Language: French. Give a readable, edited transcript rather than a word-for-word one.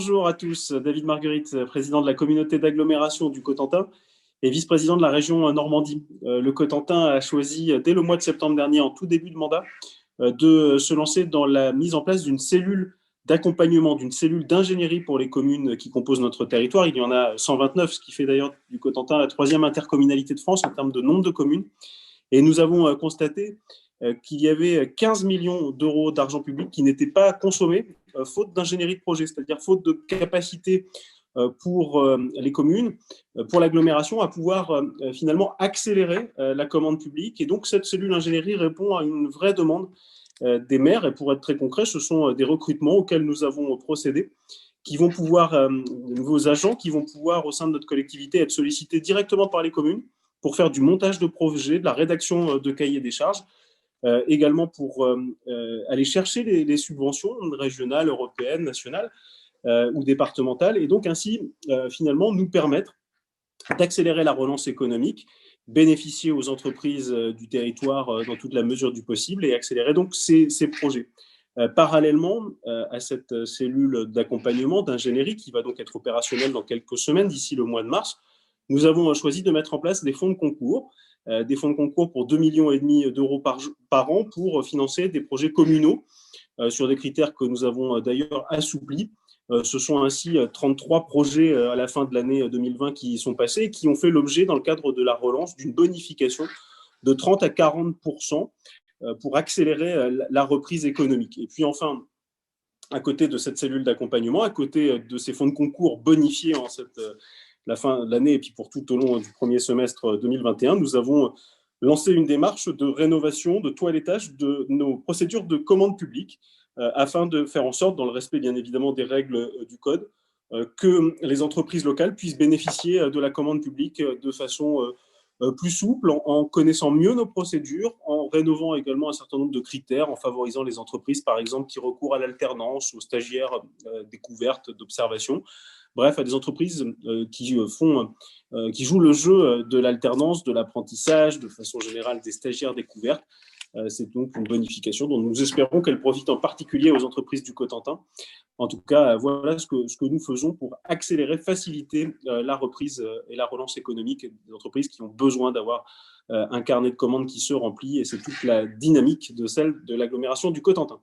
Bonjour à tous, David Marguerite, président de la communauté d'agglomération du Cotentin et vice-président de la région Normandie. Le Cotentin a choisi, dès le mois de septembre dernier, en tout début de mandat, de se lancer dans la mise en place d'une cellule d'accompagnement, d'une cellule d'ingénierie pour les communes qui composent notre territoire. Il y en a 129, ce qui fait d'ailleurs du Cotentin la troisième intercommunalité de France en termes de nombre de communes. Et nous avons constaté qu'il y avait 15 millions d'euros d'argent public qui n'étaient pas consommés, faute d'ingénierie de projet, c'est-à-dire faute de capacité pour les communes, pour l'agglomération, à pouvoir finalement accélérer la commande publique. Et donc, cette cellule ingénierie répond à une vraie demande des maires. Et pour être très concret, ce sont des recrutements auxquels nous avons procédé, qui vont pouvoir, de nouveaux agents qui vont pouvoir, au sein de notre collectivité, être sollicités directement par les communes pour faire du montage de projets, de la rédaction de cahiers des charges, également pour aller chercher les subventions régionales, européennes, nationales ou départementales, et donc ainsi finalement nous permettre d'accélérer la relance économique, bénéficier aux entreprises du territoire dans toute la mesure du possible et accélérer donc ces projets. Parallèlement à cette cellule d'accompagnement, d'ingénierie qui va donc être opérationnelle dans quelques semaines, d'ici le mois de mars, nous avons choisi de mettre en place des fonds de concours pour 2,5 millions d'euros par an pour financer des projets communaux sur des critères que nous avons d'ailleurs assouplis. Ce sont ainsi 33 projets à la fin de l'année 2020 qui sont passés et qui ont fait l'objet, dans le cadre de la relance, d'une bonification de 30 à 40% pour accélérer la reprise économique. Et puis enfin, à côté de cette cellule d'accompagnement, à côté de ces fonds de concours bonifiés en la fin de l'année et puis pour tout au long du premier semestre 2021, nous avons lancé une démarche de rénovation, de toilettage de nos procédures de commande publique afin de faire en sorte, dans le respect bien évidemment des règles du code, que les entreprises locales puissent bénéficier de la commande publique de façon plus souple, en connaissant mieux nos procédures, en rénovant également un certain nombre de critères, en favorisant les entreprises, par exemple, qui recourent à l'alternance, aux stagiaires découvertes, d'observation. Bref, à des entreprises qui jouent le jeu de l'alternance, de l'apprentissage, de façon générale des stagiaires découvertes. C'est donc une bonification dont nous espérons qu'elle profite en particulier aux entreprises du Cotentin. En tout cas, voilà ce que nous faisons pour accélérer, faciliter la reprise et la relance économique des entreprises qui ont besoin d'avoir un carnet de commandes qui se remplit, et c'est toute la dynamique de celle de l'agglomération du Cotentin.